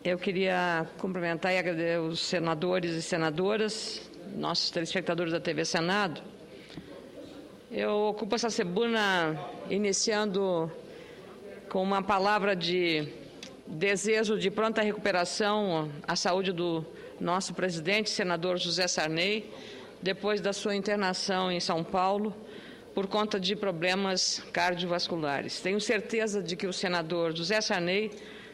Eu queria cumprimentar e agradecer os senadores e senadoras, nossos telespectadores da TV Senado. Eu ocupo essa tribuna iniciando com uma palavra de desejo de pronta recuperação à saúde do nosso presidente, senador José Sarney, depois da sua internação em São Paulo, por conta de problemas cardiovasculares. Tenho certeza de que o senador José Sarney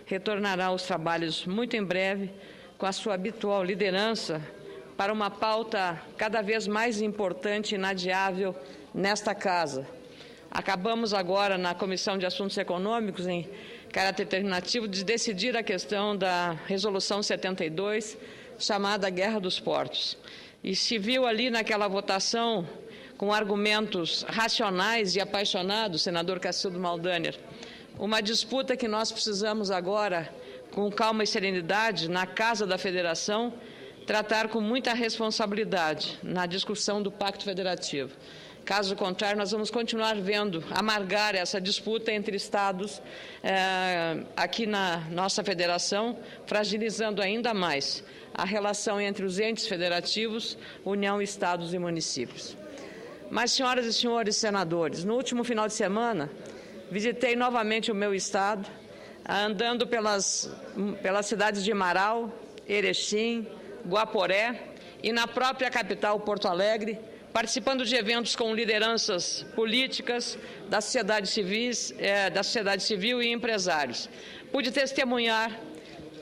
retornará aos trabalhos muito em breve, com a sua habitual liderança, para uma pauta cada vez mais importante e inadiável nesta Casa. Acabamos agora, na Comissão de Assuntos Econômicos, em caráter alternativo, de decidir a questão da Resolução 72, chamada Guerra dos Portos. E se viu ali naquela votação, com argumentos racionais e apaixonados, senador Cacildo Maldaner, uma disputa que nós precisamos agora, com calma e serenidade, na Casa da Federação, tratar com muita responsabilidade na discussão do Pacto Federativo. Caso contrário, nós vamos continuar vendo amargar essa disputa entre Estados aqui na nossa Federação, fragilizando ainda mais a relação entre os entes federativos, União, Estados e municípios. Mas, senhoras e senhores senadores, no último final de semana, visitei novamente o meu estado, andando pelas cidades de Marau, Erechim, Guaporé e na própria capital, Porto Alegre, participando de eventos com lideranças políticas da sociedade civil e empresários. Pude testemunhar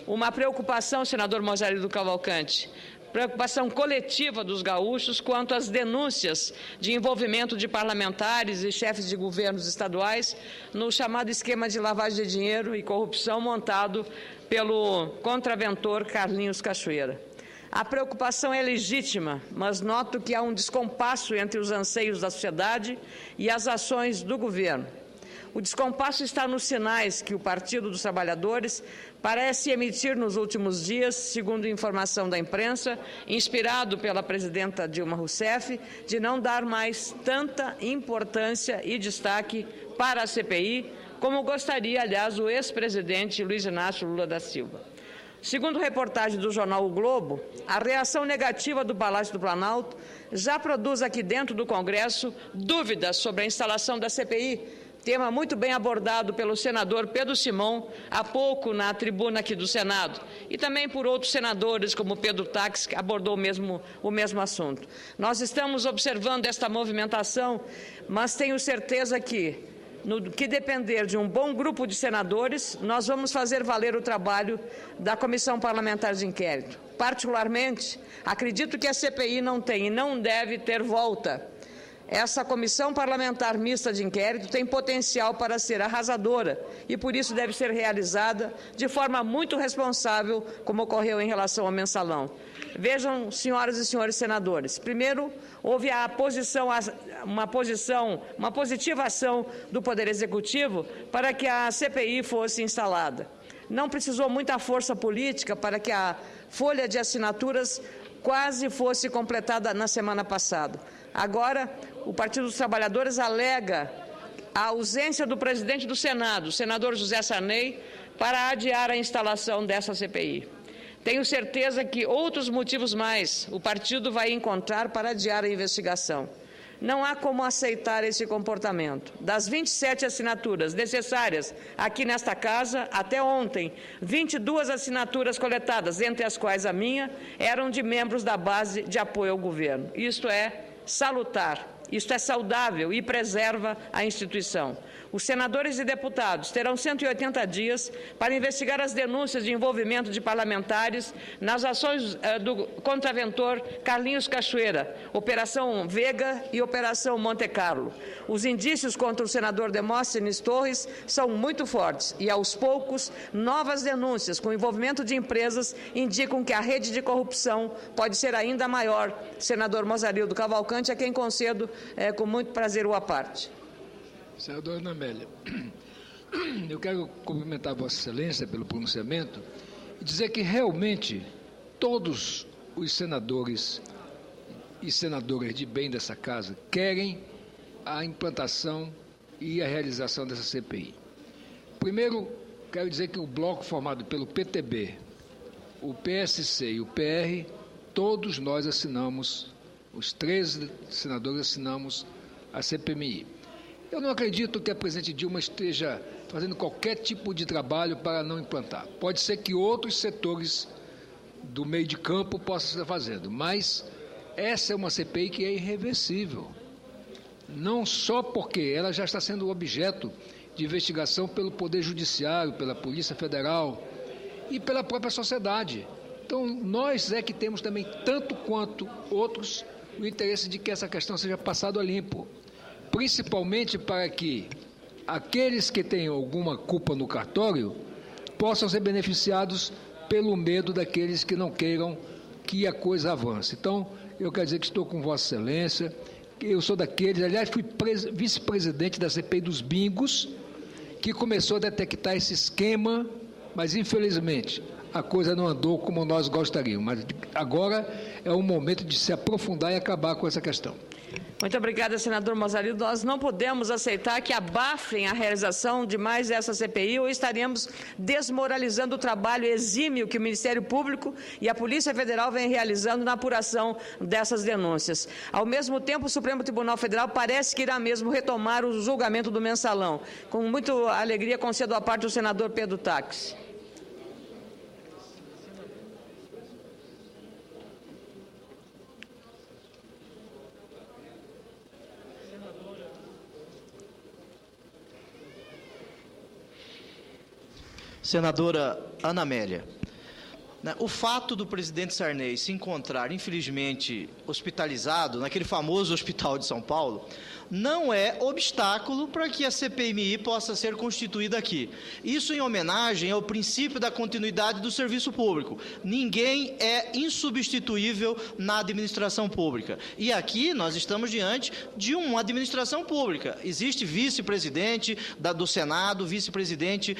uma preocupação, senador Mozarino do Cavalcante, preocupação coletiva dos gaúchos quanto às denúncias de envolvimento de parlamentares e chefes de governos estaduais no chamado esquema de lavagem de dinheiro e corrupção montado pelo contraventor Carlinhos Cachoeira. A preocupação é legítima, mas noto que há um descompasso entre os anseios da sociedade e as ações do governo. O descompasso está nos sinais que o Partido dos Trabalhadores parece emitir nos últimos dias, segundo informação da imprensa, inspirado pela presidenta Dilma Rousseff, de não dar mais tanta importância e destaque para a CPI, como gostaria, aliás, o ex-presidente Luiz Inácio Lula da Silva. Segundo reportagem do jornal O Globo, a reação negativa do Palácio do Planalto já produz aqui dentro do Congresso dúvidas sobre a instalação da CPI, tema muito bem abordado pelo senador Pedro Simão, há pouco na tribuna aqui do Senado, e também por outros senadores, como Pedro Taques, que abordou o mesmo assunto. Nós estamos observando esta movimentação, mas tenho certeza que, no que depender de um bom grupo de senadores, nós vamos fazer valer o trabalho da Comissão Parlamentar de Inquérito. Particularmente, acredito que a CPI não tem e não deve ter volta. Essa Comissão Parlamentar Mista de Inquérito tem potencial para ser arrasadora e, por isso, deve ser realizada de forma muito responsável, como ocorreu em relação ao mensalão. Vejam, senhoras e senhores senadores, primeiro, houve uma positiva ação do Poder Executivo para que a CPI fosse instalada. Não precisou muita força política para que a folha de assinaturas quase fosse completada na semana passada. Agora, o Partido dos Trabalhadores alega a ausência do presidente do Senado, o senador José Sarney, para adiar a instalação dessa CPI. Tenho certeza que outros motivos mais o partido vai encontrar para adiar a investigação. Não há como aceitar esse comportamento. Das 27 assinaturas necessárias aqui nesta Casa, até ontem, 22 assinaturas coletadas, entre as quais a minha, eram de membros da base de apoio ao governo. Isto é salutar, isto é saudável e preserva a instituição. Os senadores e deputados terão 180 dias para investigar as denúncias de envolvimento de parlamentares nas ações do contraventor Carlinhos Cachoeira, Operação Vega e Operação Monte Carlo. Os indícios contra o senador Demóstenes Torres são muito fortes e, aos poucos, novas denúncias com envolvimento de empresas indicam que a rede de corrupção pode ser ainda maior. Senador Mozarildo Cavalcante, a quem concedo com muito prazer o à parte. Senadora Ana Amélia, eu quero cumprimentar Vossa Excelência pelo pronunciamento e dizer que realmente todos os senadores e senadoras de bem dessa Casa querem a implantação e a realização dessa CPI. Primeiro, quero dizer que o bloco formado pelo PTB, o PSC e o PR, todos nós assinamos, os 13 senadores assinamos a CPMI. Eu não acredito que a presidente Dilma esteja fazendo qualquer tipo de trabalho para não implantar. Pode ser que outros setores do meio de campo possam estar fazendo, mas essa é uma CPI que é irreversível. Não só porque ela já está sendo objeto de investigação pelo Poder Judiciário, pela Polícia Federal e pela própria sociedade. Então, nós é que temos também, tanto quanto outros, o interesse de que essa questão seja passada a limpo, principalmente para que aqueles que têm alguma culpa no cartório possam ser beneficiados pelo medo daqueles que não queiram que a coisa avance. Então, eu quero dizer que estou com Vossa Excelência. Eu sou daqueles, aliás, fui vice-presidente da CPI dos bingos, que começou a detectar esse esquema, mas, infelizmente, a coisa não andou como nós gostaríamos. Mas agora é o momento de se aprofundar e acabar com essa questão. Muito obrigada, senador Mozarino. Nós não podemos aceitar que abafem a realização de mais essa CPI ou estaremos desmoralizando o trabalho exímio que o Ministério Público e a Polícia Federal vêm realizando na apuração dessas denúncias. Ao mesmo tempo, o Supremo Tribunal Federal parece que irá mesmo retomar o julgamento do mensalão. Com muita alegria, concedo a parte do senador Pedro Taques. Senadora Ana Amélia, o fato do presidente Sarney se encontrar, infelizmente, hospitalizado naquele famoso hospital de São Paulo, não é obstáculo para que a CPMI possa ser constituída aqui. Isso em homenagem ao princípio da continuidade do serviço público. Ninguém é insubstituível na administração pública. E aqui nós estamos diante de uma administração pública. Existe vice-presidente do Senado, vice-presidente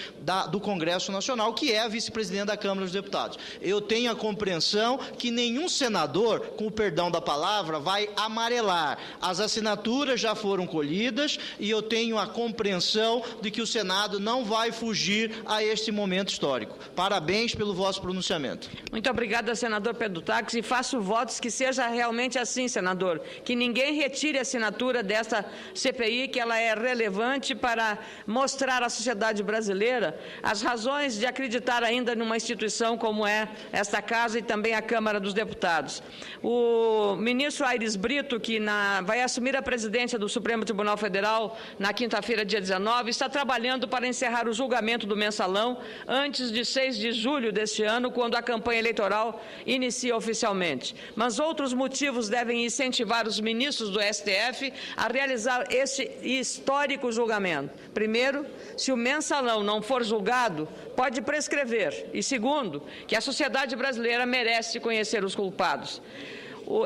do Congresso Nacional, que é a vice-presidente da Câmara dos Deputados. Eu tenho a compreensão que nenhum senador, com o perdão da palavra, vai amarelar. As assinaturas já foram colhidas e eu tenho a compreensão de que o Senado não vai fugir a este momento histórico. Parabéns pelo vosso pronunciamento. Muito obrigada, senador Pedro Taques, e faço votos que seja realmente assim, senador, que ninguém retire a assinatura desta CPI, que ela é relevante para mostrar à sociedade brasileira as razões de acreditar ainda numa instituição como é esta Casa e também a Câmara dos Deputados. O ministro Aires Brito, que vai assumir a presidência do Supremo Tribunal Federal na quinta-feira, dia 19, está trabalhando para encerrar o julgamento do mensalão antes de 6 de julho deste ano, quando a campanha eleitoral inicia oficialmente. Mas outros motivos devem incentivar os ministros do STF a realizar esse histórico julgamento. Primeiro, se o mensalão não for julgado, pode prescrever. E segundo, que a sociedade brasileira merece conhecer os culpados.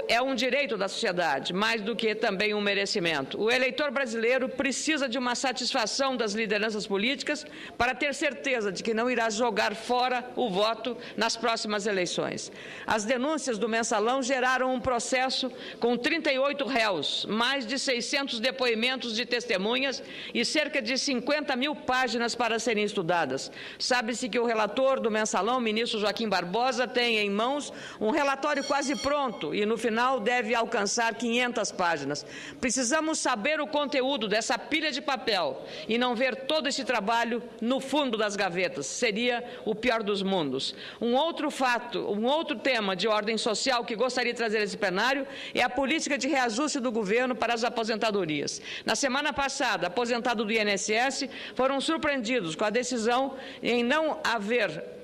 É um direito da sociedade, mais do que também um merecimento. O eleitor brasileiro precisa de uma satisfação das lideranças políticas para ter certeza de que não irá jogar fora o voto nas próximas eleições. As denúncias do mensalão geraram um processo com 38 réus, mais de 600 depoimentos de testemunhas e cerca de 50 mil páginas para serem estudadas. Sabe-se que o relator do mensalão, ministro Joaquim Barbosa, tem em mãos um relatório quase pronto e no final deve alcançar 500 páginas. Precisamos saber o conteúdo dessa pilha de papel e não ver todo esse trabalho no fundo das gavetas. Seria o pior dos mundos. Um outro fato, um outro tema de ordem social que gostaria de trazer a esse plenário é a política de reajuste do governo para as aposentadorias. Na semana passada, aposentados do INSS foram surpreendidos com a decisão em não haver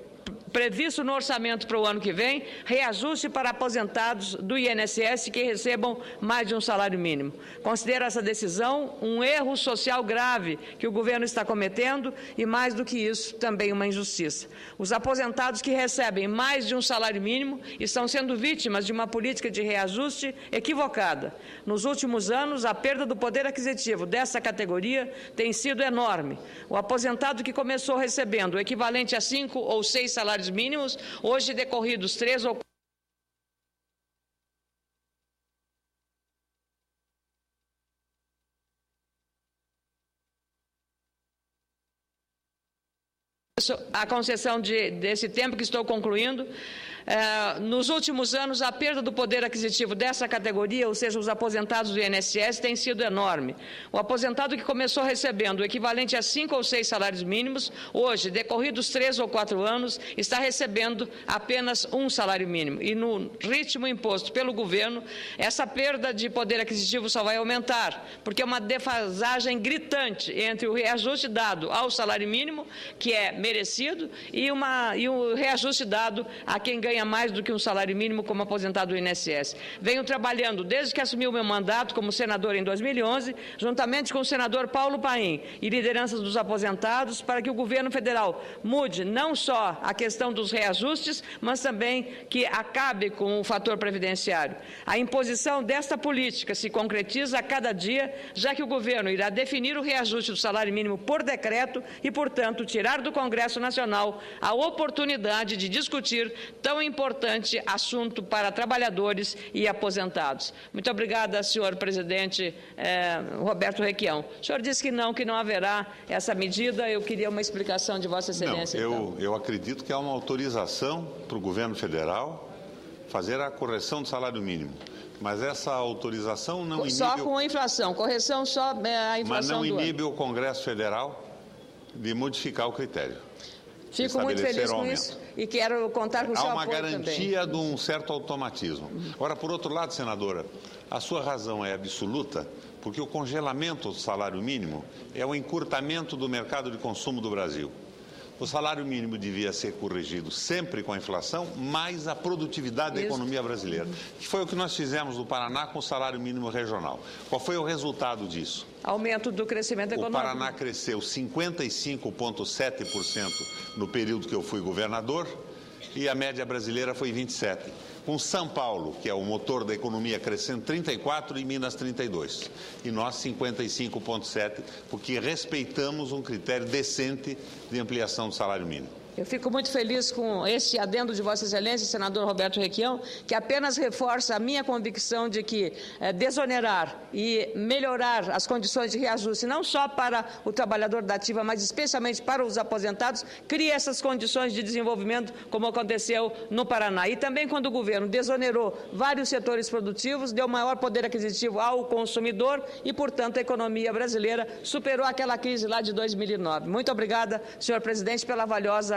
previsto no orçamento para o ano que vem, reajuste para aposentados do INSS que recebam mais de um salário mínimo. Considero essa decisão um erro social grave que o governo está cometendo e, mais do que isso, também uma injustiça. Os aposentados que recebem mais de um salário mínimo estão sendo vítimas de uma política de reajuste equivocada. Nos últimos anos, a perda do poder aquisitivo dessa categoria tem sido enorme. O aposentado que começou recebendo o equivalente a 5 ou 6 salários mínimos, hoje decorridos 3 ou 4 a concessão desse tempo que estou concluindo. Nos últimos anos, a perda do poder aquisitivo dessa categoria, ou seja, os aposentados do INSS, tem sido enorme. O aposentado que começou recebendo o equivalente a 5 ou 6 salários mínimos, hoje, decorridos 3 ou 4 anos, está recebendo apenas um salário mínimo. E no ritmo imposto pelo governo, essa perda de poder aquisitivo só vai aumentar, porque é uma defasagem gritante entre o reajuste dado ao salário mínimo, que é merecido, e o reajuste dado a quem ganha mais do que um salário mínimo como aposentado do INSS. Venho trabalhando desde que assumi o meu mandato como senador em 2011, juntamente com o senador Paulo Paim e lideranças dos aposentados, para que o governo federal mude não só a questão dos reajustes, mas também que acabe com o fator previdenciário. A imposição desta política se concretiza a cada dia, já que o governo irá definir o reajuste do salário mínimo por decreto e, portanto, tirar do Congresso Nacional a oportunidade de discutir tão importante assunto para trabalhadores e aposentados. Muito obrigada, senhor presidente Roberto Requião. O senhor disse que não haverá essa medida. Eu queria uma explicação de Vossa Excelência. Não, eu acredito que há uma autorização para o governo federal fazer a correção do salário mínimo. Mas essa autorização não inibe... Só com a inflação, correção só a inflação. Mas não inibe o Congresso Federal de modificar o critério. Fico muito feliz com isso e quero contar com o seu apoio também. Há uma garantia de um certo automatismo. Agora, por outro lado, senadora, a sua razão é absoluta, porque o congelamento do salário mínimo é o encurtamento do mercado de consumo do Brasil. O salário mínimo devia ser corrigido sempre com a inflação, mais a produtividade da economia brasileira. Que foi o que nós fizemos no Paraná com o salário mínimo regional. Qual foi o resultado disso? Aumento do crescimento econômico. O Paraná cresceu 55,7% no período que eu fui governador e a média brasileira foi 27%. Com São Paulo, que é o motor da economia, crescendo 34% e Minas 32%. E nós 55,7%, porque respeitamos um critério decente de ampliação do salário mínimo. Eu fico muito feliz com esse adendo de Vossa Excelência, senador Roberto Requião, que apenas reforça a minha convicção de que desonerar e melhorar as condições de reajuste, não só para o trabalhador da ativa, mas especialmente para os aposentados, cria essas condições de desenvolvimento, como aconteceu no Paraná. E também quando o governo desonerou vários setores produtivos, deu maior poder aquisitivo ao consumidor e, portanto, a economia brasileira superou aquela crise lá de 2009. Muito obrigada, senhor presidente, pela valiosa